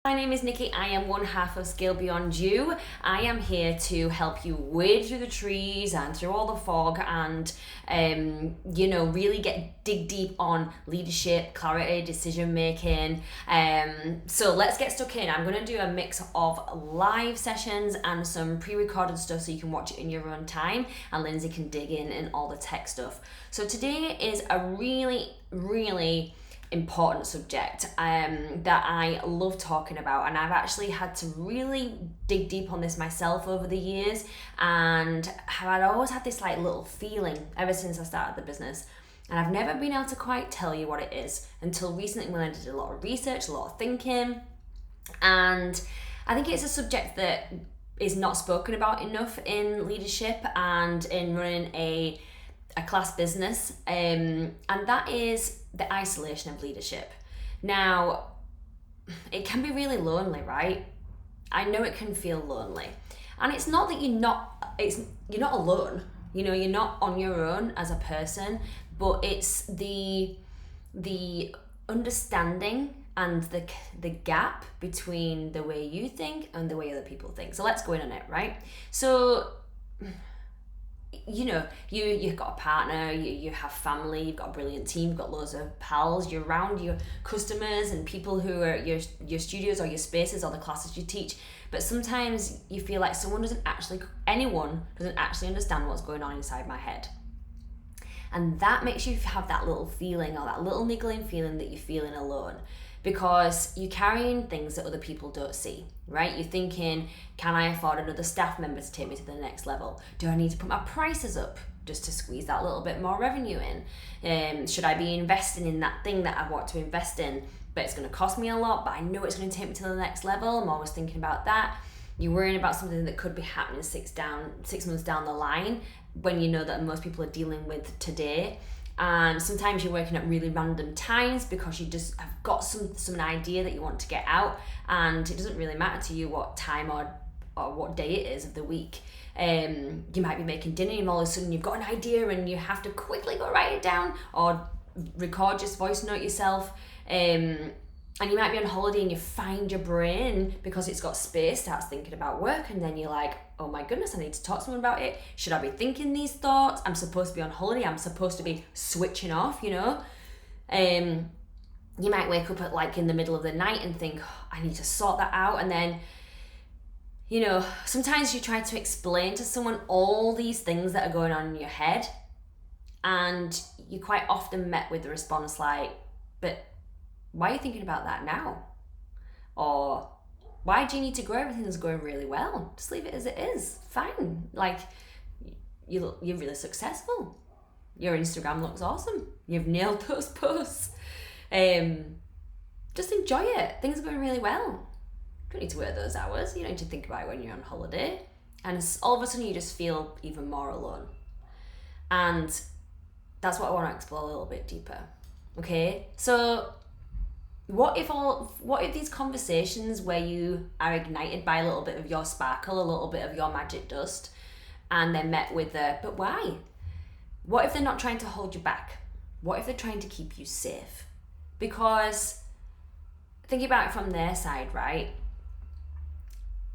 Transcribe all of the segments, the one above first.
My name is Nikki. I am one half of Scale Beyond You. I am here to help you wade through the trees and through all the fog and, really dig deep on leadership, clarity, decision making. So let's get stuck in. I'm going to do a mix of live sessions and some pre-recorded stuff so you can watch it in your own time, and Lindsay can dig in and all the tech stuff. So today is a really important subject that I love talking about, and I've actually had to really dig deep on this myself over the years, and I'd always had this little feeling ever since I started the business, and I've never been able to quite tell you what it is until recently when I did a lot of research, a lot of thinking, and I think it's a subject that is not spoken about enough in leadership and in running a class business, and that is the isolation of leadership. Now, it can be really lonely, right? I know it can feel lonely, and it's not that you're not alone. You're not on your own as a person, but it's the understanding and the gap between the way you think and the way other people think. So let's go in on it, right? So you've got a partner, you have family, you've got a brilliant team, you've got loads of pals, you're around your customers and people who are your studios or your spaces or the classes you teach, but sometimes you feel like anyone doesn't actually understand what's going on inside my head. And that makes you have that little feeling, or that little niggling feeling, that you're feeling alone, because you're carrying things that other people don't see, right? You're thinking, can I afford another staff member to take me to the next level? Do I need to put my prices up just to squeeze that little bit more revenue in? Should I be investing in that thing that I want to invest in, but it's going to cost me a lot, but I know it's going to take me to the next level? I'm always thinking about that. You're worrying about something that could be happening 6 months down the line, when you know that most people are dealing with today. And sometimes you're working at really random times because you just have got some idea that you want to get out, and it doesn't really matter to you what time or what day it is of the week. You might be making dinner and all of a sudden you've got an idea and you have to quickly go write it down or record, just voice note yourself. And you might be on holiday and you find your brain, because it's got space, starts thinking about work, and then you're like, oh my goodness, I need to talk to someone about it. Should I be thinking these thoughts? I'm supposed to be on holiday. I'm supposed to be switching off, You might wake up at in the middle of the night and think, oh, I need to sort that out. And then, sometimes you try to explain to someone all these things that are going on in your head, and you quite often met with the response but why are you thinking about that now? Or why do you need to grow? Everything's going really well. Just leave it as it is. Fine. You're really successful. Your Instagram looks awesome. You've nailed those posts. Just enjoy it. Things are going really well. You don't need to work those hours. You don't need to think about it when you're on holiday. And all of a sudden you just feel even more alone. And that's what I want to explore a little bit deeper. Okay? So what if these conversations where you are ignited by a little bit of your sparkle, a little bit of your magic dust, and they're met with but why? What if they're not trying to hold you back? What if they're trying to keep you safe? Because thinking about it from their side, right?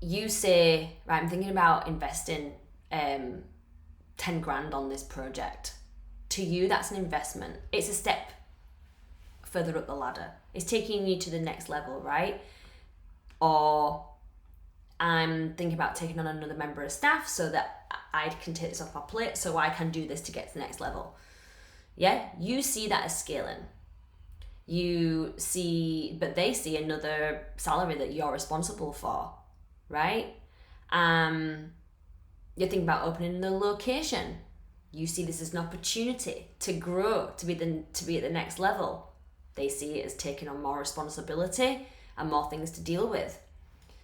You say, right, I'm thinking about investing 10 grand on this project. To you, that's an investment. It's a step further up the ladder. It's taking you to the next level, right? Or I'm thinking about taking on another member of staff so that I can take this off my plate, so I can do this to get to the next level. Yeah, you see that as scaling. But they see another salary that you're responsible for, right? You're thinking about opening the location. You see this as an opportunity to grow, to be at the next level. They see it as taking on more responsibility and more things to deal with.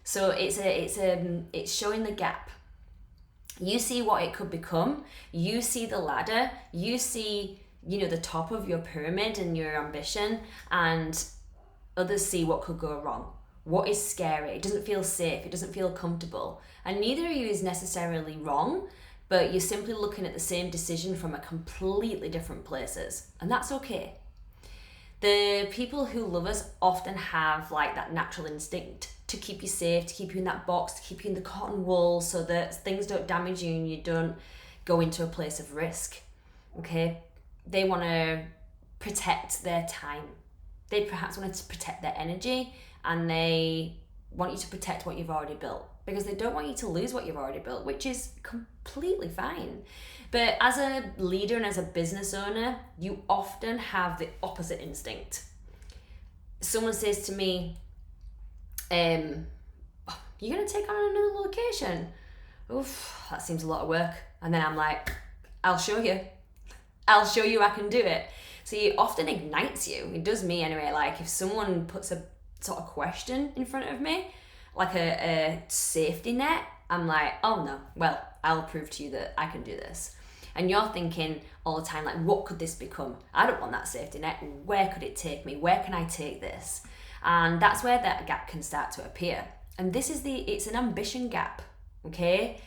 So it's showing the gap. You see what it could become. You see the ladder. You see, the top of your pyramid and your ambition, and others see what could go wrong. What is scary? It doesn't feel safe. It doesn't feel comfortable. And neither of you is necessarily wrong, but you're simply looking at the same decision from a completely different places. And that's okay. The people who love us often have like that natural instinct to keep you safe, to keep you in that box, to keep you in the cotton wool so that things don't damage you and you don't go into a place of risk. Okay? They want to protect their time. They perhaps want to protect their energy, and they want you to protect what you've already built because they don't want you to lose what you've already built, which is completely fine. But as a leader and as a business owner, you often have the opposite instinct. Someone says to me, you're going to take on another location? Oof, that seems a lot of work. And then I'm like, I'll show you I can do it. So it often ignites you. It does me anyway. Like if someone puts a sort of question in front of me, like a safety net, I'm like, oh no, well, I'll prove to you that I can do this. And you're thinking all the time, like, what could this become? I don't want that safety net. Where could it take me? Where can I take this? And that's where that gap can start to appear. And it's an ambition gap, okay?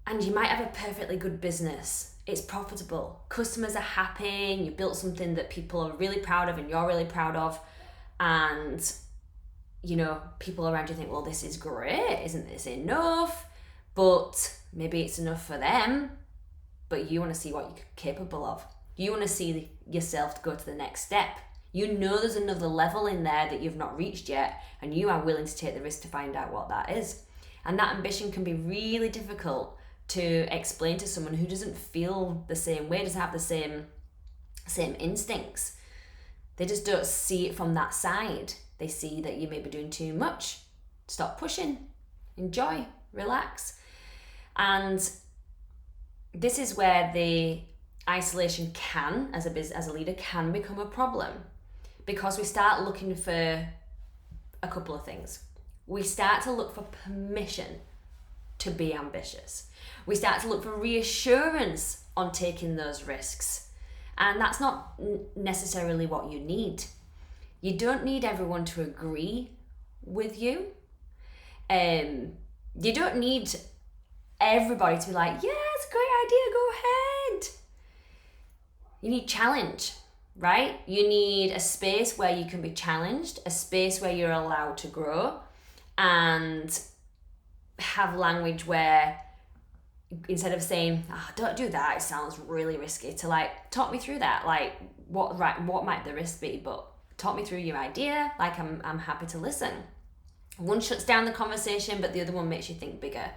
And you might have a perfectly good business. It's profitable. Customers are happy and you built something that people are really proud of and you're really proud of. And, people around you think, well, this is great. Isn't this enough? But maybe it's enough for them. But you want to see what you're capable of. You want to see yourself to go to the next step. You know there's another level in there that you've not reached yet, and you are willing to take the risk to find out what that is. And that ambition can be really difficult to explain to someone who doesn't feel the same way, doesn't have the same instincts. They just don't see it from that side. They see that you may be doing too much. Stop pushing. Enjoy. Relax. And this is where the isolation can, as a leader, can become a problem, because we start looking for a couple of things. We start to look for permission to be ambitious. We start to look for reassurance on taking those risks. And that's not necessarily what you need. You don't need everyone to agree with you. You don't need everybody to be like, yeah, it's a great idea, go ahead. You need challenge, right? You need a space where you can be challenged, a space where you're allowed to grow, and have language where instead of saying, oh, don't do that, it sounds really risky, to like, talk me through that. Like, what might the risk be? But talk me through your idea. Like, I'm happy to listen. One shuts down the conversation, but the other one makes you think bigger.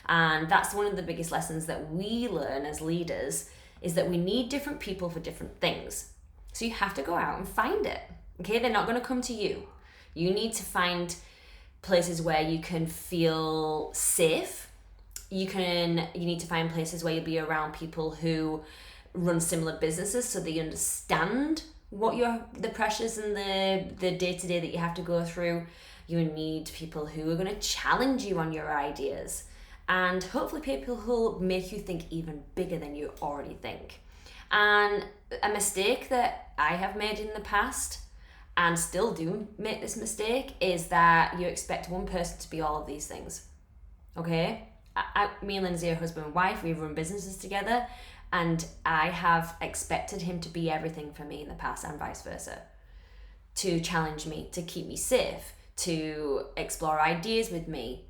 And that's one of the biggest lessons that we learn as leaders, is that we need different people for different things. So you have to go out and find it. Okay, they're not going to come to you. You need to find places where you can feel safe. You need to find places where you'll be around people who run similar businesses, so they understand what the pressures and the day-to-day that you have to go through. You need people who are going to challenge you on your ideas, and hopefully people who'll make you think even bigger than you already think. And a mistake that I have made in the past, and still do make this mistake, is that you expect one person to be all of these things. Okay? Me and Lindsay are husband and wife. We run businesses together, and I have expected him to be everything for me in the past, and vice versa. To challenge me, to keep me safe, to explore ideas with me,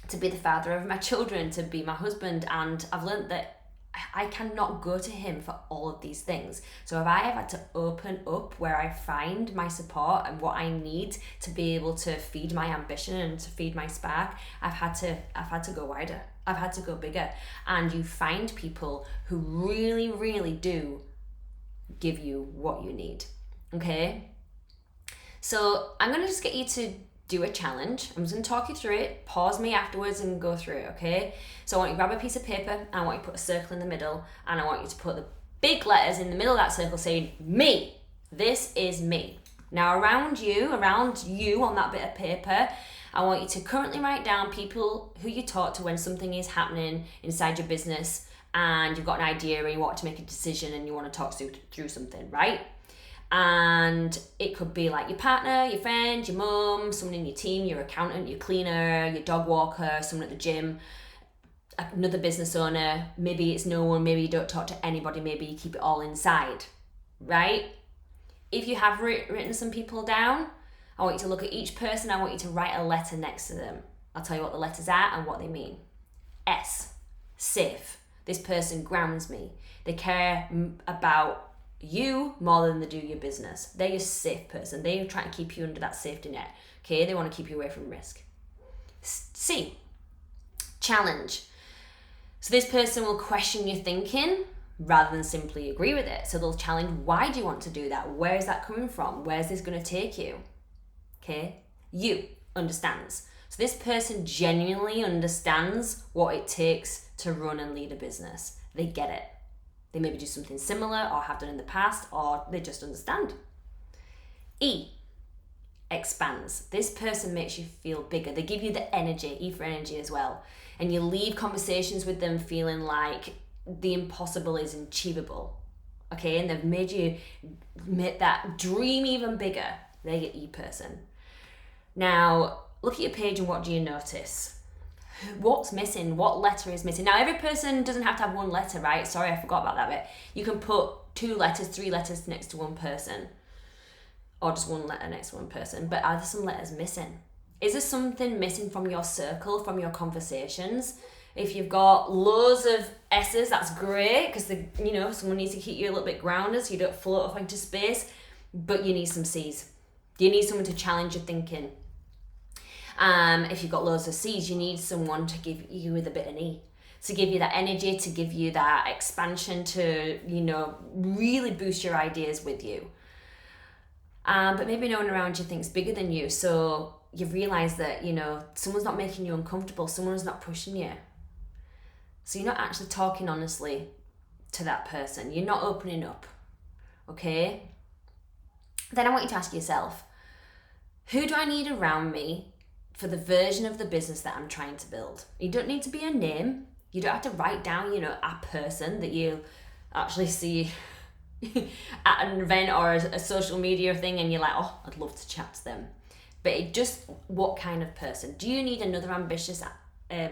to be the father of my children, to be my husband. And I've learned that I cannot go to him for all of these things. So if I have had to open up where I find my support and what I need to be able to feed my ambition and to feed my spark, I've had to go wider. I've had to go bigger. And you find people who really, really do give you what you need. Okay? So I'm going to just get you to do a challenge. I'm just going to talk you through it. Pause me afterwards and go through it, okay? So I want you to grab a piece of paper, and I want you to put a circle in the middle, and I want you to put the big letters in the middle of that circle saying, me. This is me. Now around you on that bit of paper, I want you to currently write down people who you talk to when something is happening inside your business and you've got an idea and you want to make a decision and you want to talk through something, right? And it could be like your partner, your friend, your mum, someone in your team, your accountant, your cleaner, your dog walker, someone at the gym, another business owner. Maybe it's no one, maybe you don't talk to anybody, maybe you keep it all inside, right? if you have written some people down, I want you to look at each person. I want you to write a letter next to them. I'll tell you what the letters are and what they mean. S, safe. This person grounds me. They care about you more than they do your business. They're your safe person. They're trying to keep you under that safety net. Okay, they want to keep you away from risk. C, challenge. So this person will question your thinking rather than simply agree with it. So they'll challenge, why do you want to do that? Where is that coming from? Where's this going to take you? Okay, U, understands. So this person genuinely understands what it takes to run and lead a business. They get it. They maybe do something similar or have done in the past, or they just understand. E, expands. This person makes you feel bigger. They give you the energy, E for energy as well. And you leave conversations with them feeling like the impossible is achievable. Okay, and they've made you make that dream even bigger. They're your E person. Now, look at your page and what do you notice? What's missing? What letter is missing? Now, every person doesn't have to have one letter, right? Sorry, I forgot about that bit. You can put 2 letters, 3 letters next to one person, or just one letter next to one person. But are there some letters missing? Is there something missing from your circle, from your conversations? If you've got loads of S's, that's great, because someone needs to keep you a little bit grounded so you don't float off into space. But you need some C's. You need someone to challenge your thinking. If you've got loads of C's, you need someone to give you with a bit of E. To give you that energy, to give you that expansion, to, really boost your ideas with you. But maybe no one around you thinks bigger than you. So you've realised that, someone's not making you uncomfortable. Someone's not pushing you. So you're not actually talking honestly to that person. You're not opening up. Okay? Then I want you to ask yourself, who do I need around me for the version of the business that I'm trying to build? You don't need to be a name. You don't have to write down, a person that you actually see at an event or a social media thing and you're like, oh, I'd love to chat to them. But what kind of person? Do you need another ambitious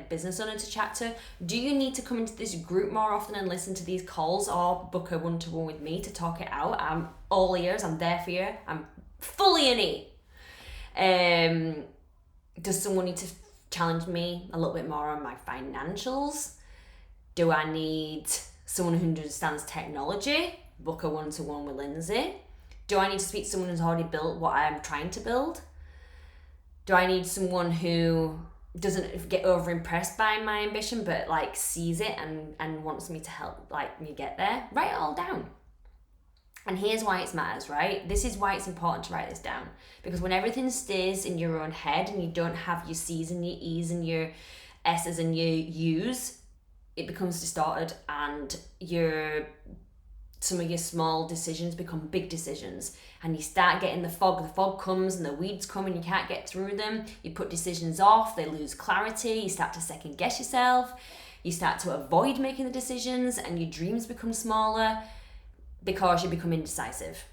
business owner to chat to? Do you need to come into this group more often and listen to these calls, or book a one-to-one with me to talk it out? I'm all ears. I'm there for you. I'm fully in it. Does someone need to challenge me a little bit more on my financials? Do I need someone who understands technology? Book a one-to-one with Lindsay. Do I need to speak to someone who's already built what I'm trying to build? Do I need someone who doesn't get over impressed by my ambition but sees it and wants me to help me get there? Write it all down. And here's why it matters, right? This is why it's important to write this down. Because when everything stays in your own head and you don't have your C's and your E's and your S's and your U's, it becomes distorted and some of your small decisions become big decisions, and you start getting the fog comes and the weeds come and you can't get through them. You put decisions off, they lose clarity, you start to second guess yourself, you start to avoid making the decisions, and your dreams become smaller because you become indecisive,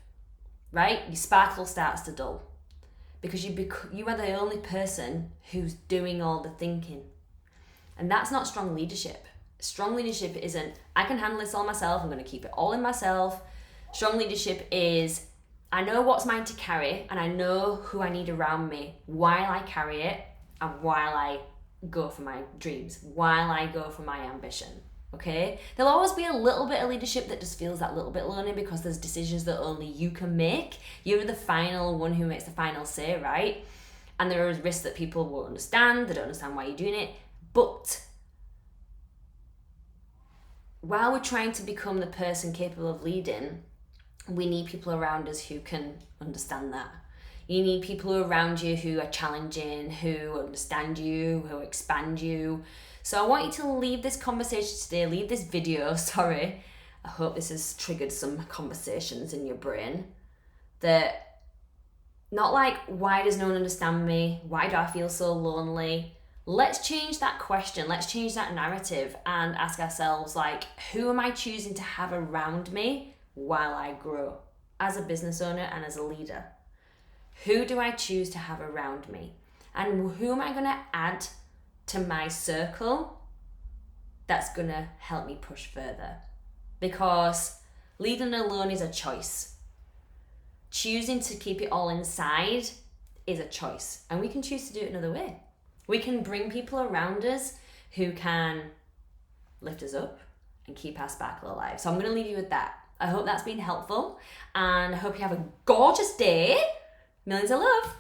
right? Your sparkle starts to dull because you are the only person who's doing all the thinking, and that's not strong leadership. Strong leadership isn't, I can handle this all myself, I'm going to keep it all in myself. Strong leadership is, I know what's mine to carry and I know who I need around me while I carry it and while I go for my dreams, while I go for my ambition. Okay? There'll always be a little bit of leadership that just feels that little bit lonely because there's decisions that only you can make. You're the final one who makes the final say, right? And there are risks that people won't understand, they don't understand why you're doing it. But while we're trying to become the person capable of leading, we need people around us who can understand that. You need people around you who are challenging, who understand you, who expand you. So I want you to leave this conversation today, leave this video, sorry. I hope this has triggered some conversations in your brain. That, not like, why does no one understand me? Why do I feel so lonely? Let's change that question. Let's change that narrative and ask ourselves, who am I choosing to have around me while I grow as a business owner and as a leader? Who do I choose to have around me? And who am I going to add to my circle that's going to help me push further? Because leading alone is a choice. choosing to keep it all inside is a choice, and we can choose to do it another way. We can bring people around us who can lift us up and keep our sparkle alive. So I'm going to leave you with that. I hope that's been helpful, and I hope you have a gorgeous day. Millions of love.